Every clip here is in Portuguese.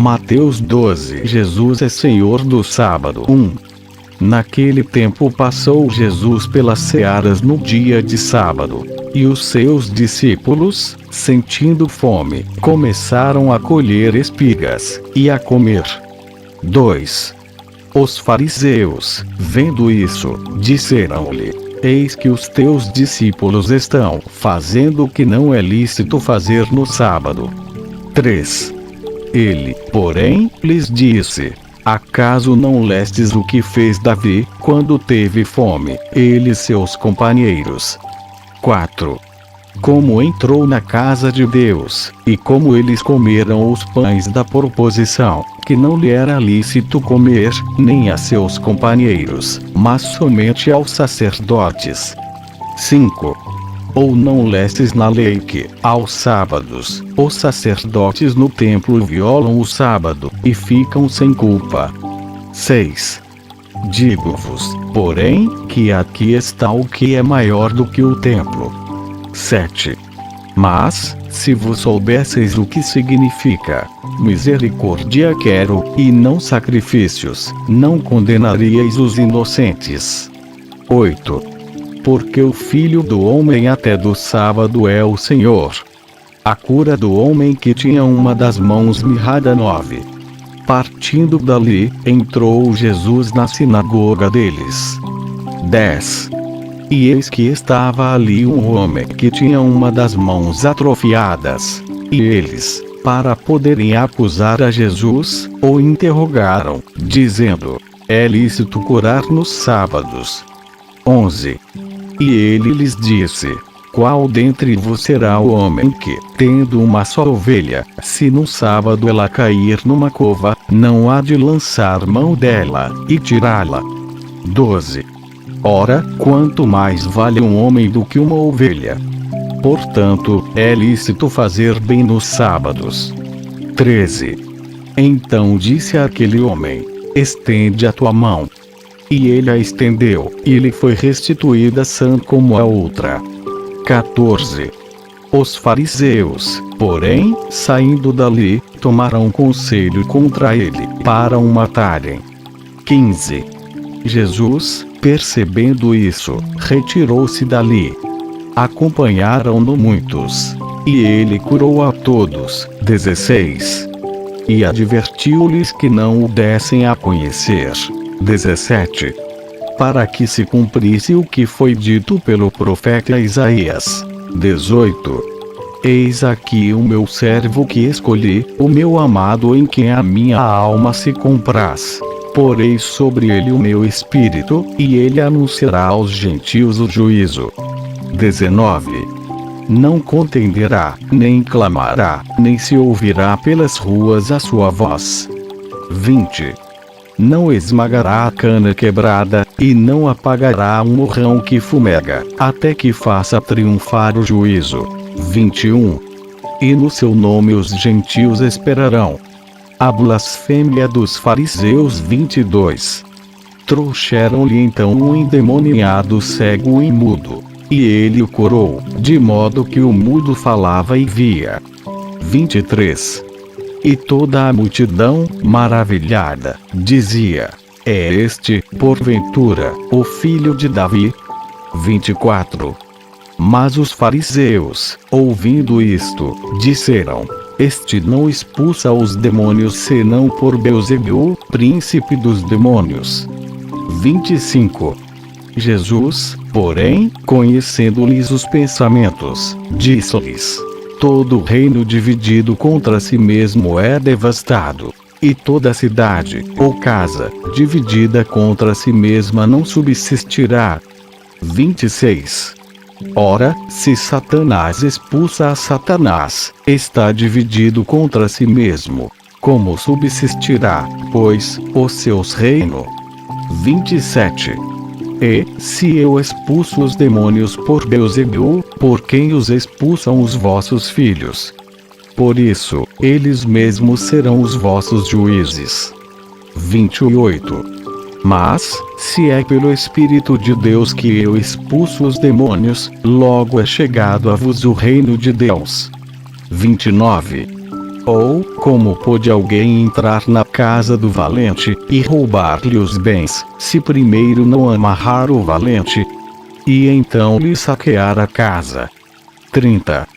Mateus 12. Jesus é Senhor do sábado. 1. Naquele tempo passou Jesus pelas searas no dia de sábado. E os seus discípulos, sentindo fome, começaram a colher espigas, e a comer. 2. Os fariseus, vendo isso, disseram-lhe: Eis que os teus discípulos estão fazendo o que não é lícito fazer no sábado. 3. Ele, porém, lhes disse: Acaso não lestes o que fez Davi, quando teve fome, ele e seus companheiros? 4. Como entrou na casa de Deus, e como eles comeram os pães da proposição, que não lhe era lícito comer, nem a seus companheiros, mas somente aos sacerdotes. 5. Ou não lestes na lei que, aos sábados, os sacerdotes no templo violam o sábado, e ficam sem culpa? 6. Digo-vos, porém, que aqui está o que é maior do que o templo. 7. Mas, se vos soubesseis o que significa misericórdia quero, e não sacrifícios, não condenaríeis os inocentes. 8. Porque o Filho do Homem até do sábado é o Senhor. A cura do homem que tinha uma das mãos mirrada. 9. Partindo dali, entrou Jesus na sinagoga deles. 10. E eis que estava ali um homem que tinha uma das mãos atrofiadas. E eles, para poderem acusar a Jesus, o interrogaram, dizendo: É lícito curar nos sábados? 11. E ele lhes disse: Qual dentre vós será o homem que, tendo uma só ovelha, se no sábado ela cair numa cova, não há de lançar mão dela, e tirá-la? 12. Ora, quanto mais vale um homem do que uma ovelha? Portanto, é lícito fazer bem nos sábados. 13. Então disse àquele homem: Estende a tua mão. E ele a estendeu, e lhe foi restituída sã como a outra. 14. Os fariseus, porém, saindo dali, tomaram conselho contra ele, para o matarem. 15. Jesus, percebendo isso, retirou-se dali. Acompanharam-no muitos. E ele curou a todos. 16. E advertiu-lhes que não o dessem a conhecer. 17. Para que se cumprisse o que foi dito pelo profeta Isaías. 18. Eis aqui o meu servo que escolhi, o meu amado em quem a minha alma se compraz. Porei sobre ele o meu espírito, e ele anunciará aos gentios o juízo. 19. Não contenderá, nem clamará, nem se ouvirá pelas ruas a sua voz. 20. Não esmagará a cana quebrada, e não apagará um morrão que fumega, até que faça triunfar o juízo. 21. E no seu nome os gentios esperarão. A blasfêmia dos fariseus. 22. Trouxeram-lhe então um endemoniado cego e mudo. E ele o curou, de modo que o mudo falava e via. 23. E toda a multidão, maravilhada, dizia: É este, porventura, o filho de Davi? 24. Mas os fariseus, ouvindo isto, disseram: Este não expulsa os demônios senão por Beelzebul, príncipe dos demônios. 25. Jesus, porém, conhecendo-lhes os pensamentos, disse-lhes: Todo reino dividido contra si mesmo é devastado. E toda cidade, ou casa, dividida contra si mesma não subsistirá. 26. Ora, se Satanás expulsa a Satanás, está dividido contra si mesmo. Como subsistirá, pois, os seus reinos? 27. E, se eu expulso os demônios por Beelzebul, por quem os expulsam os vossos filhos? Por isso, eles mesmos serão os vossos juízes. 28. Mas, se é pelo Espírito de Deus que eu expulso os demônios, logo é chegado a vos o reino de Deus. 29. Ou, como pôde alguém entrar na casa do valente, e roubar-lhe os bens, se primeiro não amarrar o valente, e então lhe saquear a casa? 30.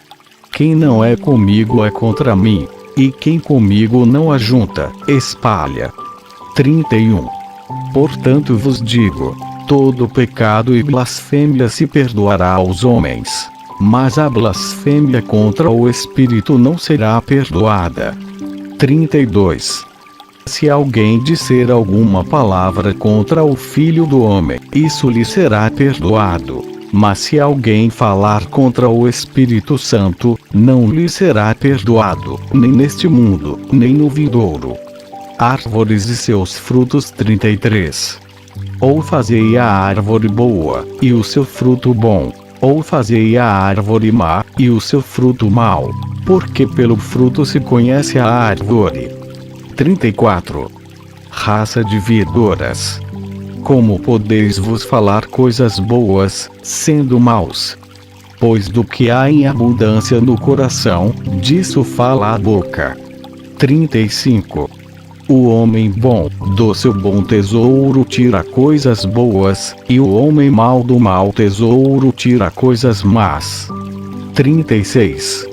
Quem não é comigo é contra mim, e quem comigo não ajunta, espalha. 31. Portanto vos digo, todo pecado e blasfêmia se perdoará aos homens, mas a blasfêmia contra o Espírito não será perdoada. 32. Se alguém disser alguma palavra contra o Filho do Homem, isso lhe será perdoado. Mas se alguém falar contra o Espírito Santo, não lhe será perdoado, nem neste mundo, nem no vindouro. Árvores e seus frutos. 33. Ou fazei a árvore boa, e o seu fruto bom, ou fazei a árvore má, e o seu fruto mau, porque pelo fruto se conhece a árvore. 34. Raça de vidoras. Como podeis vos falar coisas boas, sendo maus? Pois do que há em abundância no coração, disso fala a boca. 35. O homem bom, do seu bom tesouro tira coisas boas, e o homem mau do mau tesouro tira coisas más. 36.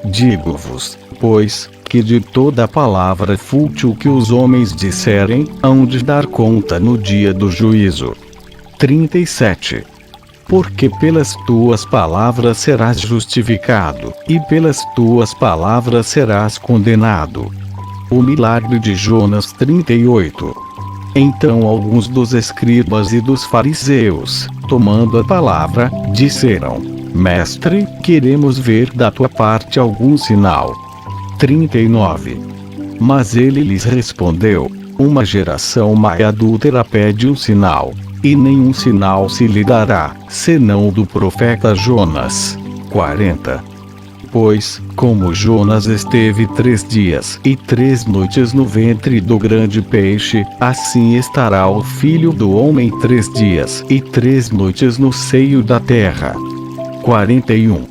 Digo-vos, pois, que de toda palavra fútil que os homens disserem, hão de dar conta no dia do juízo. 37. Porque pelas tuas palavras serás justificado, e pelas tuas palavras serás condenado. O milagre de Jonas. 38. Então alguns dos escribas e dos fariseus, tomando a palavra, disseram: Mestre, queremos ver da tua parte algum sinal. 39. Mas ele lhes respondeu: Uma geração má e adúltera pede um sinal, e nenhum sinal se lhe dará, senão do profeta Jonas. 40. Pois, como Jonas esteve 3 dias e 3 noites no ventre do grande peixe, assim estará o Filho do Homem 3 dias e 3 noites no seio da terra. 41.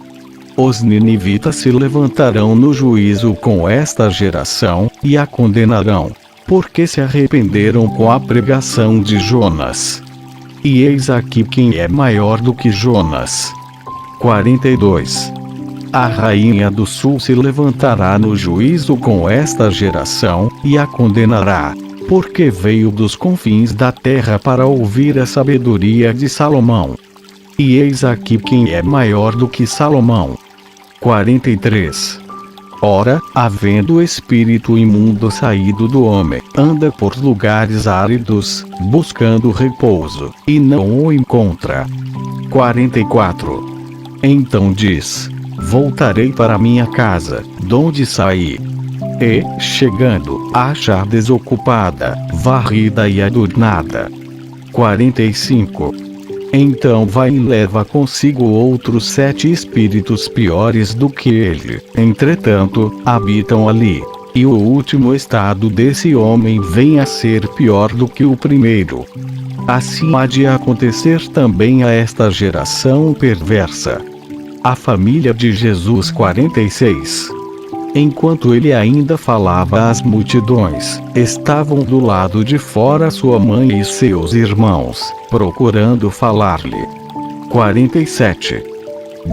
Os ninivitas se levantarão no juízo com esta geração, e a condenarão, porque se arrependeram com a pregação de Jonas. E eis aqui quem é maior do que Jonas. 42. A rainha do sul se levantará no juízo com esta geração, e a condenará, porque veio dos confins da terra para ouvir a sabedoria de Salomão. E eis aqui quem é maior do que Salomão. 43. Ora, havendo o espírito imundo saído do homem, anda por lugares áridos, buscando repouso, e não o encontra. 44. Então diz: Voltarei para minha casa, donde saí. E, chegando, a achar desocupada, varrida e adornada. 45. Então vai e leva consigo outros 7 espíritos piores do que ele, entretanto, habitam ali. E o último estado desse homem vem a ser pior do que o primeiro. Assim há de acontecer também a esta geração perversa. A família de Jesus. 46. Enquanto ele ainda falava às multidões, estavam do lado de fora sua mãe e seus irmãos, procurando falar-lhe. 47.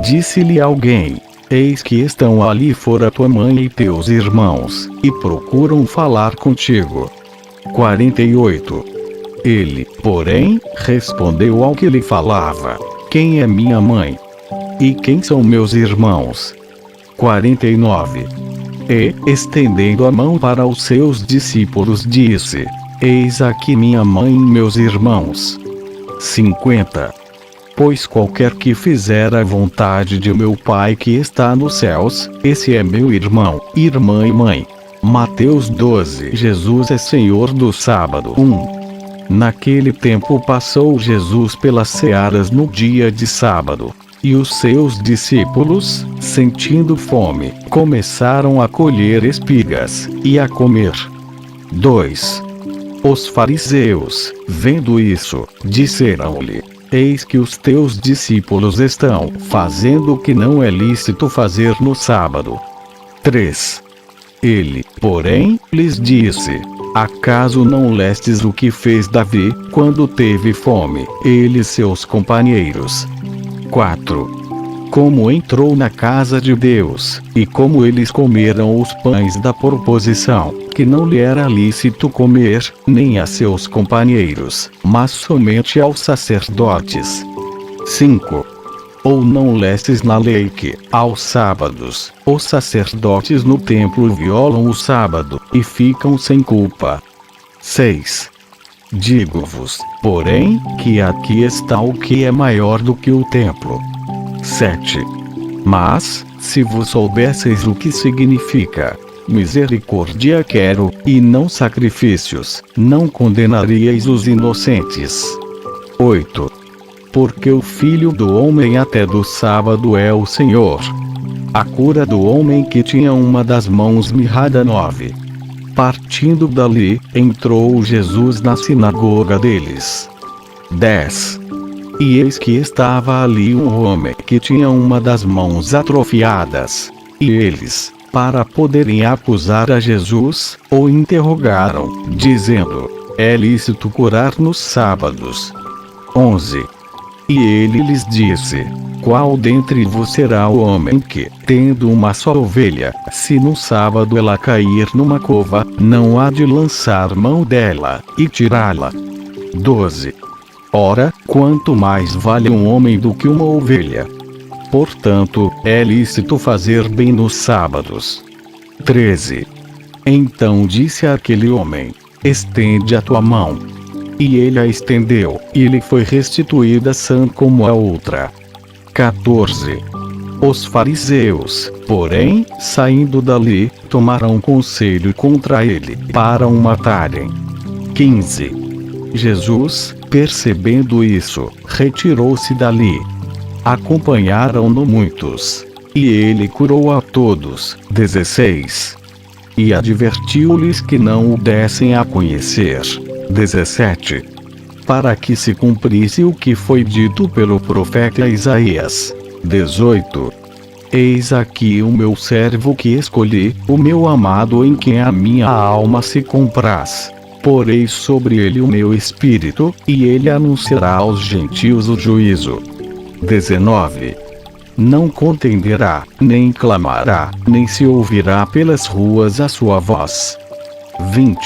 Disse-lhe alguém: Eis que estão ali fora tua mãe e teus irmãos, e procuram falar contigo. 48. Ele, porém, respondeu ao que lhe falava: Quem é minha mãe? E quem são meus irmãos? 49. E, estendendo a mão para os seus discípulos, disse: Eis aqui minha mãe e meus irmãos. 50. Pois qualquer que fizer a vontade de meu Pai que está nos céus, esse é meu irmão, irmã e mãe. Mateus 12. Jesus é Senhor do sábado. 1. Naquele tempo passou Jesus pelas searas no dia de sábado. E os seus discípulos, sentindo fome, começaram a colher espigas, e a comer. 2. Os fariseus, vendo isso, disseram-lhe: Eis que os teus discípulos estão fazendo o que não é lícito fazer no sábado. 3. Ele, porém, lhes disse: acaso não lestes o que fez Davi, quando teve fome, ele e seus companheiros? 4. Como entrou na casa de Deus, e como eles comeram os pães da proposição, que não lhe era lícito comer, nem a seus companheiros, mas somente aos sacerdotes. 5. Ou não lestes na lei que, aos sábados, os sacerdotes no templo violam o sábado, e ficam sem culpa? 6. Digo-vos, porém, que aqui está o que é maior do que o templo. 7. Mas, se vos soubesseis o que significa misericórdia quero, e não sacrifícios, não condenaríeis os inocentes. 8. Porque o Filho do Homem até do sábado é o Senhor. A cura do homem que tinha uma das mãos mirrada. 9. Partindo dali, entrou Jesus na sinagoga deles. 10. E eis que estava ali um homem que tinha uma das mãos atrofiadas. E eles, para poderem acusar a Jesus, o interrogaram, dizendo: é lícito curar nos sábados? 11. E ele lhes disse: qual dentre vos será o homem que, tendo uma só ovelha, se no sábado ela cair numa cova, não há de lançar mão dela, e tirá-la? 12. Ora, quanto mais vale um homem do que uma ovelha? Portanto, é lícito fazer bem nos sábados. 13. Então disse àquele homem: estende a tua mão. E ele a estendeu, e lhe foi restituída sã como a outra. 14. Os fariseus, porém, saindo dali, tomaram conselho contra ele, para o matarem. 15. Jesus, percebendo isso, retirou-se dali. Acompanharam-no muitos. E ele curou a todos. 16. E advertiu-lhes que não o dessem a conhecer. 17. Para que se cumprisse o que foi dito pelo profeta Isaías. 18. Eis aqui o meu servo que escolhi, o meu amado em quem a minha alma se compraz. Porei sobre ele o meu espírito, e ele anunciará aos gentios o juízo. 19. Não contenderá, nem clamará, nem se ouvirá pelas ruas a sua voz. 20.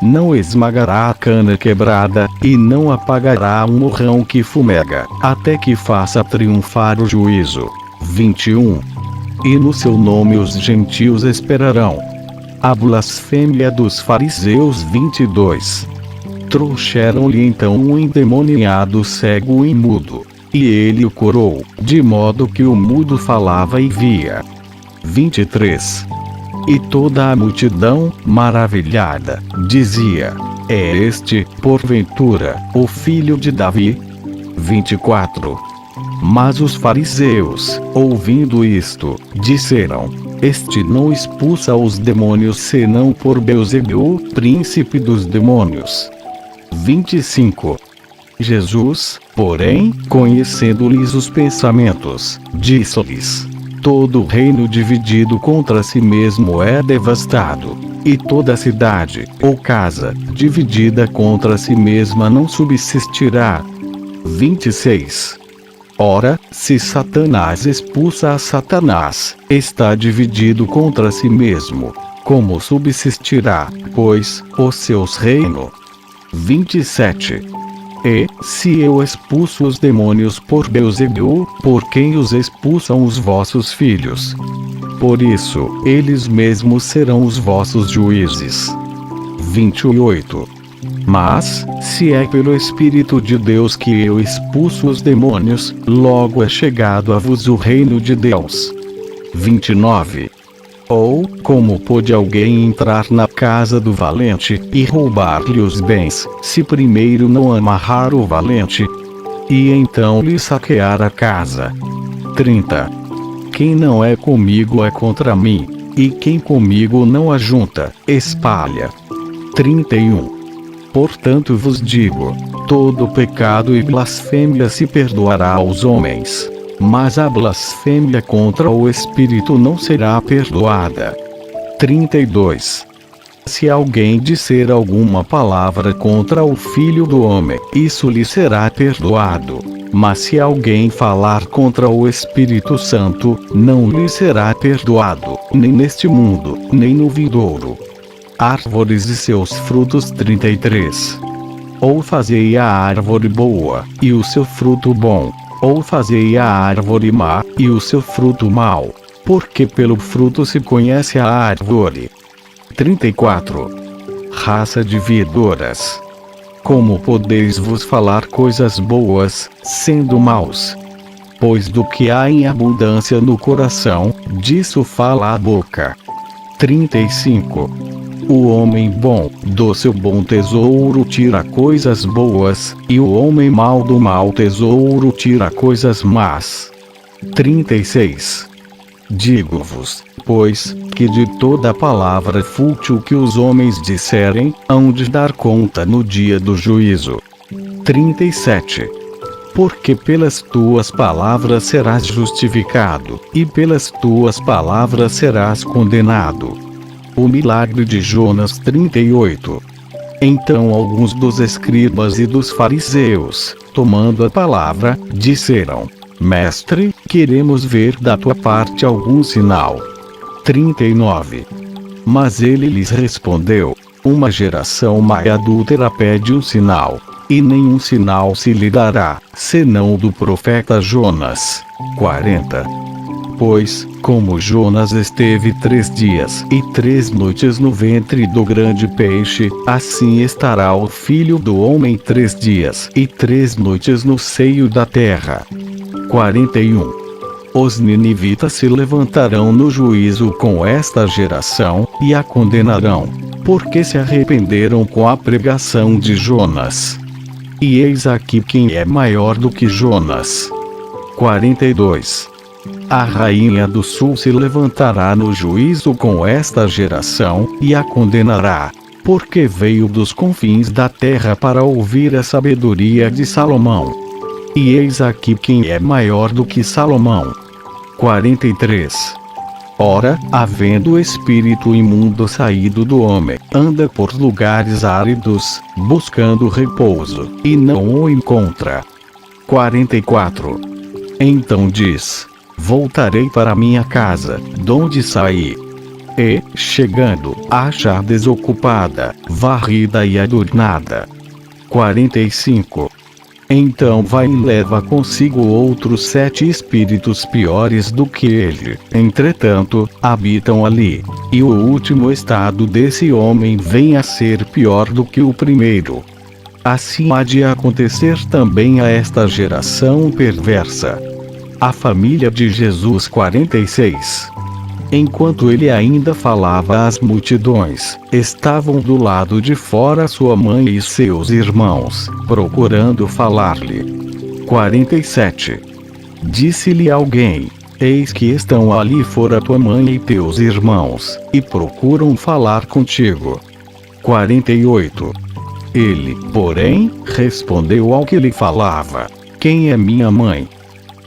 Não esmagará a cana quebrada, e não apagará um morrão que fumega, até que faça triunfar o juízo. 21. E no seu nome os gentios esperarão. A blasfêmia dos fariseus. 22. Trouxeram-lhe então um endemoniado cego e mudo. E ele o curou, de modo que o mudo falava e via. 23. E toda a multidão, maravilhada, dizia: é este, porventura, o filho de Davi? 24. Mas os fariseus, ouvindo isto, disseram: este não expulsa os demônios senão por Beelzebul, príncipe dos demônios. 25. Jesus, porém, conhecendo-lhes os pensamentos, disse-lhes: todo reino dividido contra si mesmo é devastado, e toda cidade, ou casa, dividida contra si mesma não subsistirá. 26. Ora, se Satanás expulsa a Satanás, está dividido contra si mesmo. Como subsistirá, pois, o seus reino? 27. E, se eu expulso os demônios por Beelzebul, por quem os expulsam os vossos filhos? Por isso, eles mesmos serão os vossos juízes. 28. Mas, se é pelo Espírito de Deus que eu expulso os demônios, logo é chegado a vos o reino de Deus. 29. Ou, como pode alguém entrar na casa do valente, e roubar-lhe os bens, se primeiro não amarrar o valente? E então lhe saquear a casa. 30. Quem não é comigo é contra mim, e quem comigo não ajunta, espalha. 31. Portanto vos digo, todo pecado e blasfêmia se perdoará aos homens, mas a blasfêmia contra o Espírito não será perdoada. 32. Se alguém disser alguma palavra contra o Filho do Homem, isso lhe será perdoado. Mas se alguém falar contra o Espírito Santo, não lhe será perdoado, nem neste mundo, nem no vindouro. Árvores e seus frutos. 33. Ou fazei a árvore boa, e o seu fruto bom, ou fazei a árvore má, e o seu fruto mau, porque pelo fruto se conhece a árvore. 34. Raça de vidoras. Como podeis vos falar coisas boas, sendo maus? Pois do que há em abundância no coração, disso fala a boca. 35. O homem bom, do seu bom tesouro tira coisas boas, e o homem mau do mau tesouro tira coisas más. 36. Digo-vos, pois, que de toda palavra fútil que os homens disserem, hão de dar conta no dia do juízo. 37. Porque pelas tuas palavras serás justificado, e pelas tuas palavras serás condenado. O milagre de Jonas. 38. Então alguns dos escribas e dos fariseus, tomando a palavra, disseram: Mestre, queremos ver da tua parte algum sinal. 39. Mas ele lhes respondeu: Uma geração má e adúltera pede um sinal, e nenhum sinal se lhe dará, senão o do profeta Jonas. 40. Pois, como Jonas esteve 3 dias e 3 noites no ventre do grande peixe, assim estará o Filho do Homem 3 dias e 3 noites no seio da terra. 41. Os ninivitas se levantarão no juízo com esta geração, e a condenarão, porque se arrependeram com a pregação de Jonas. E eis aqui quem é maior do que Jonas. 42. A rainha do sul se levantará no juízo com esta geração, e a condenará, porque veio dos confins da terra para ouvir a sabedoria de Salomão. E eis aqui quem é maior do que Salomão. 43. Ora, havendo o espírito imundo saído do homem, anda por lugares áridos, buscando repouso, e não o encontra. 44. Então diz: Voltarei para minha casa, donde saí. E, chegando, a achar desocupada, varrida e adornada. 45. Então vai e leva consigo outros 7 espíritos piores do que ele, entretanto, habitam ali. E o último estado desse homem vem a ser pior do que o primeiro. Assim há de acontecer também a esta geração perversa. A família de Jesus. 46. Enquanto ele ainda falava às multidões, estavam do lado de fora sua mãe e seus irmãos, procurando falar-lhe. 47. Disse-lhe alguém: Eis que estão ali fora tua mãe e teus irmãos, e procuram falar contigo. 48. Ele, porém, respondeu ao que lhe falava: Quem é minha mãe?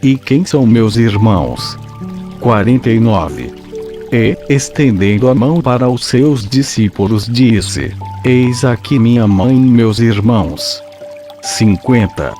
E quem são meus irmãos? 49. E, estendendo a mão para os seus discípulos, disse: Eis aqui minha mãe e meus irmãos. 50.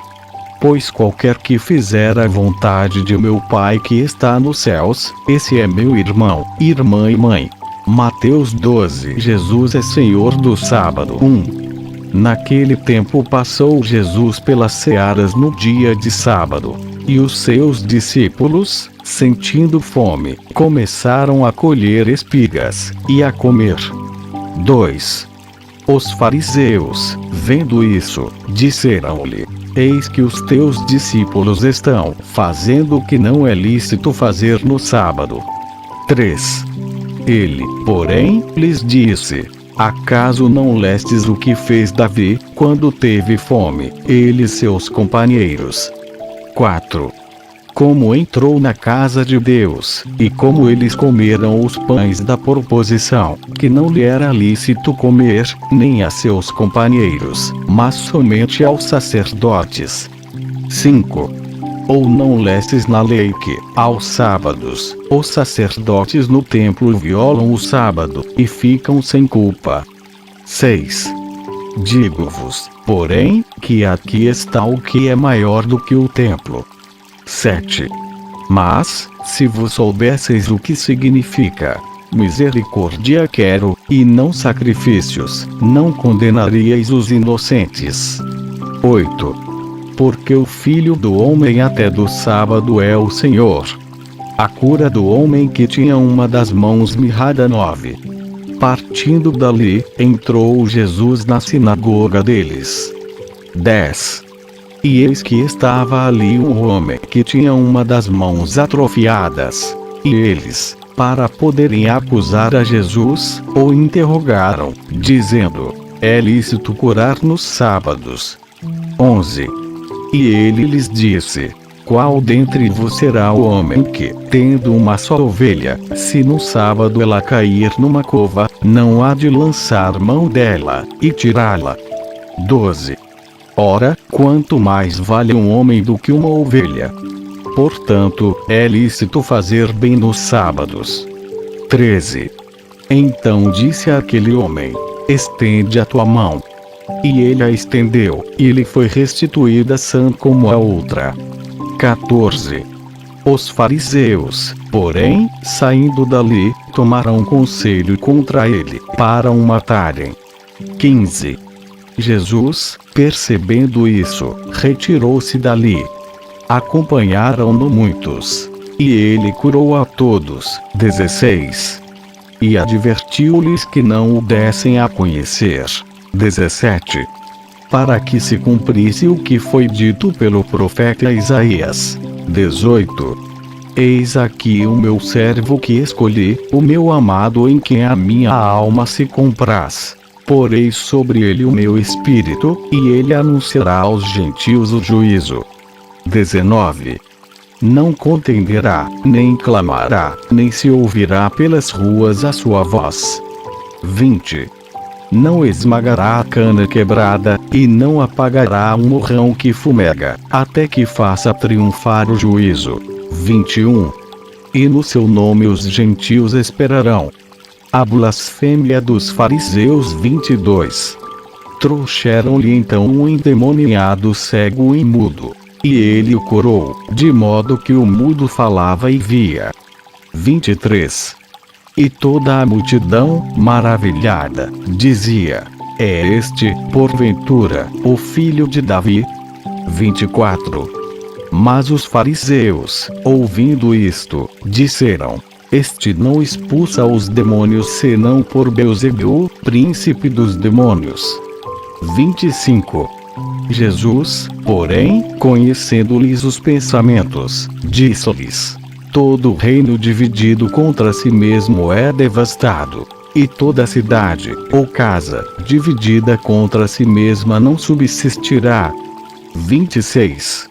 Pois qualquer que fizer a vontade de meu Pai que está nos céus, esse é meu irmão, irmã e mãe. Mateus 12. Jesus é Senhor do sábado. 1. Naquele tempo passou Jesus pelas searas no dia de sábado. E os seus discípulos, sentindo fome, começaram a colher espigas, e a comer. 2. Os fariseus, vendo isso, disseram-lhe: Eis que os teus discípulos estão fazendo o que não é lícito fazer no sábado. 3. Ele, porém, lhes disse: Acaso não lestes o que fez Davi, quando teve fome, ele e seus companheiros? 4. Como entrou na casa de Deus, e como eles comeram os pães da proposição, que não lhe era lícito comer, nem a seus companheiros, mas somente aos sacerdotes. 5. Ou não lestes na lei que, aos sábados, os sacerdotes no templo violam o sábado, e ficam sem culpa? 6. Digo-vos, porém, que aqui está o que é maior do que o templo. 7. Mas, se vos soubesseis o que significa misericórdia quero, e não sacrifícios, não condenaríeis os inocentes. 8. Porque o Filho do Homem até do sábado é o Senhor. A cura do homem que tinha uma das mãos mirrada. 9. Partindo dali, entrou Jesus na sinagoga deles. 10. E eis que estava ali um homem que tinha uma das mãos atrofiadas. E eles, para poderem acusar a Jesus, o interrogaram, dizendo: é lícito curar nos sábados? 11. E ele lhes disse: qual dentre vos será o homem que, tendo uma só ovelha, se no sábado ela cair numa cova, não há de lançar mão dela, e tirá-la? 12. Ora, quanto mais vale um homem do que uma ovelha? Portanto, é lícito fazer bem nos sábados. 13. Então disse àquele homem: estende a tua mão. E ele a estendeu, e lhe foi restituída sã como a outra. 14. Os fariseus, porém, saindo dali, tomaram conselho contra ele, para o matarem. 15. Jesus, percebendo isso, retirou-se dali. Acompanharam-no muitos. E ele curou a todos. 16. E advertiu-lhes que não o dessem a conhecer. 17. Para que se cumprisse o que foi dito pelo profeta Isaías. 18. Eis aqui o meu servo que escolhi, o meu amado em quem a minha alma se compraz. Porei sobre ele o meu espírito, e ele anunciará aos gentios o juízo. 19. Não contenderá, nem clamará, nem se ouvirá pelas ruas a sua voz. 20. Não esmagará a cana quebrada, e não apagará o morrão que fumega, até que faça triunfar o juízo. 21. E no seu nome os gentios esperarão. A blasfêmia dos fariseus. 22. Trouxeram-lhe então um endemoniado cego e mudo. E ele o curou, de modo que o mudo falava e via. 23. E toda a multidão, maravilhada, dizia: é este, porventura, o filho de Davi? 24. Mas os fariseus, ouvindo isto, disseram: este não expulsa os demônios senão por Beelzebul, príncipe dos demônios. 25. Jesus, porém, conhecendo-lhes os pensamentos, disse-lhes: todo reino dividido contra si mesmo é devastado, e toda cidade, ou casa, dividida contra si mesma não subsistirá. 26.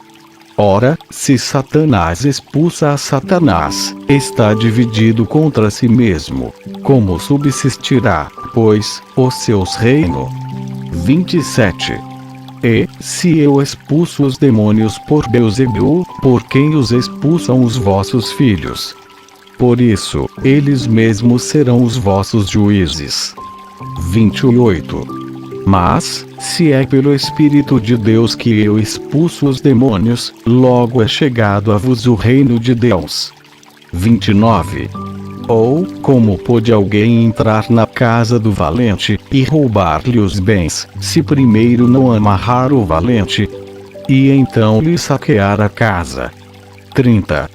Ora, se Satanás expulsa a Satanás, está dividido contra si mesmo. Como subsistirá, pois, o seu reino? 27. E, se eu expulso os demônios por Beelzebul, por quem os expulsam os vossos filhos? Por isso, eles mesmos serão os vossos juízes. 28. Mas, se é pelo Espírito de Deus que eu expulso os demônios, logo é chegado a vos o reino de Deus. 29. Ou, como pode alguém entrar na casa do valente, e roubar-lhe os bens, se primeiro não amarrar o valente, e então lhe saquear a casa? 30.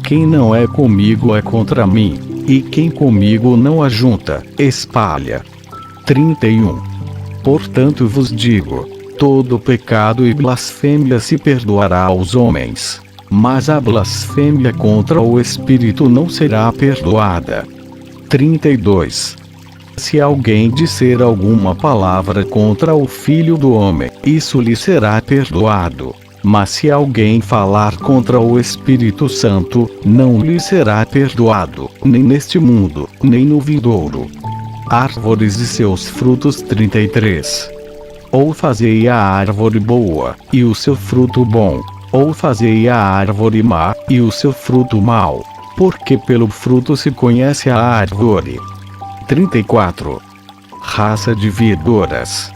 Quem não é comigo é contra mim, e quem comigo não ajunta, espalha. 31. Portanto vos digo, todo pecado e blasfêmia se perdoará aos homens, mas a blasfêmia contra o Espírito não será perdoada. 32. Se alguém disser alguma palavra contra o Filho do Homem, isso lhe será perdoado. Mas se alguém falar contra o Espírito Santo, não lhe será perdoado, nem neste mundo, nem no vindouro. Árvores e seus frutos. 33. Ou fazei a árvore boa, e o seu fruto bom, Ou fazei a árvore má, e o seu fruto mau, porque pelo fruto se conhece a árvore. 34. Raça de víboras.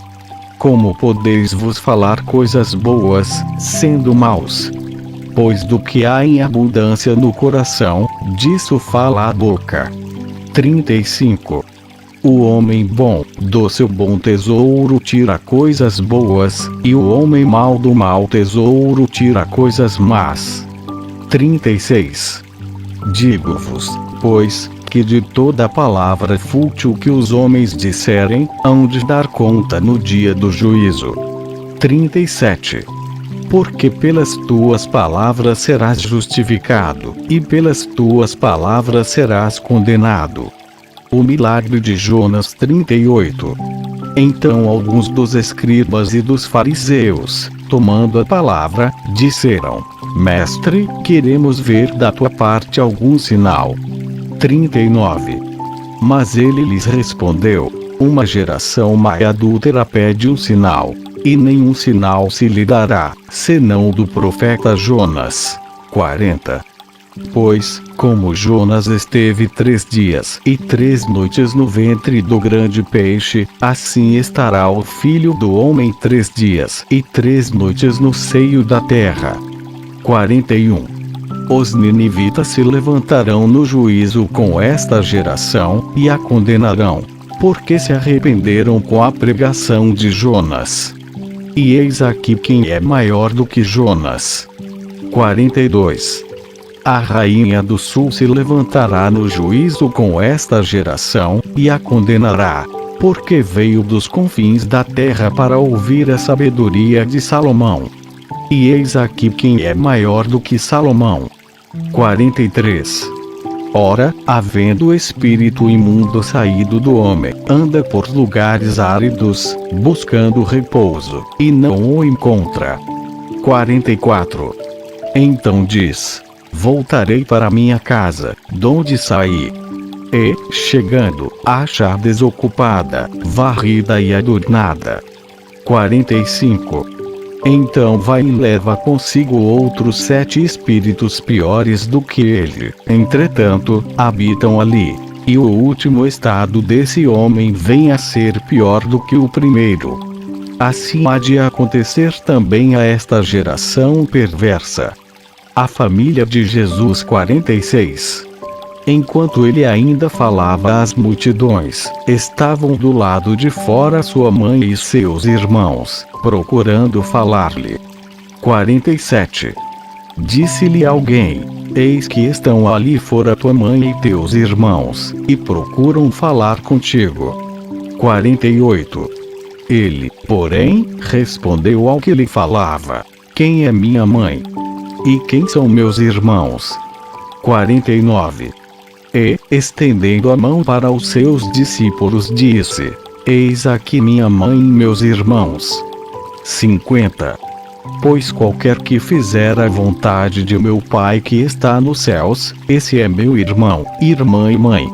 Como podeis vos falar coisas boas, sendo maus? Pois do que há em abundância no coração, disso fala a boca. 35. O homem bom, do seu bom tesouro tira coisas boas, e o homem mau do mau tesouro tira coisas más. 36. Digo-vos, pois, que de toda palavra fútil que os homens disserem, hão de dar conta no dia do juízo. 37. Porque pelas tuas palavras serás justificado, e pelas tuas palavras serás condenado. O milagre de Jonas 38. Então alguns dos escribas e dos fariseus, tomando a palavra, disseram: Mestre, queremos ver da tua parte algum sinal. 39. Mas ele lhes respondeu: Uma geração má e adúltera pede um sinal, e nenhum sinal se lhe dará, senão do profeta Jonas. 40. Pois, como Jonas esteve 3 dias e 3 noites no ventre do grande peixe, assim estará o Filho do Homem 3 dias e 3 noites no seio da terra. 41. Os ninivitas se levantarão no juízo com esta geração, e a condenarão, porque se arrependeram com a pregação de Jonas. E eis aqui quem é maior do que Jonas. 42. A rainha do sul se levantará no juízo com esta geração, e a condenará, porque veio dos confins da terra para ouvir a sabedoria de Salomão. E eis aqui quem é maior do que Salomão. 43. Ora, havendo o espírito imundo saído do homem, anda por lugares áridos, buscando repouso, e não o encontra. 44. Então diz: Voltarei para minha casa, donde saí. E, chegando, a achar desocupada, varrida e adornada. 45. Então vai e leva consigo outros 7 espíritos piores do que ele, entretanto, habitam ali. E o último estado desse homem vem a ser pior do que o primeiro. Assim há de acontecer também a esta geração perversa. A família de Jesus 46. Enquanto ele ainda falava às multidões, estavam do lado de fora sua mãe e seus irmãos, procurando falar-lhe. 47. Disse-lhe alguém: Eis que estão ali fora tua mãe e teus irmãos, e procuram falar contigo. 48. Ele, porém, respondeu ao que lhe falava: Quem é minha mãe? E quem são meus irmãos? 49. E, estendendo a mão para os seus discípulos, disse: Eis aqui minha mãe e meus irmãos. 50. Pois qualquer que fizer a vontade de meu Pai que está nos céus, esse é meu irmão, irmã e mãe.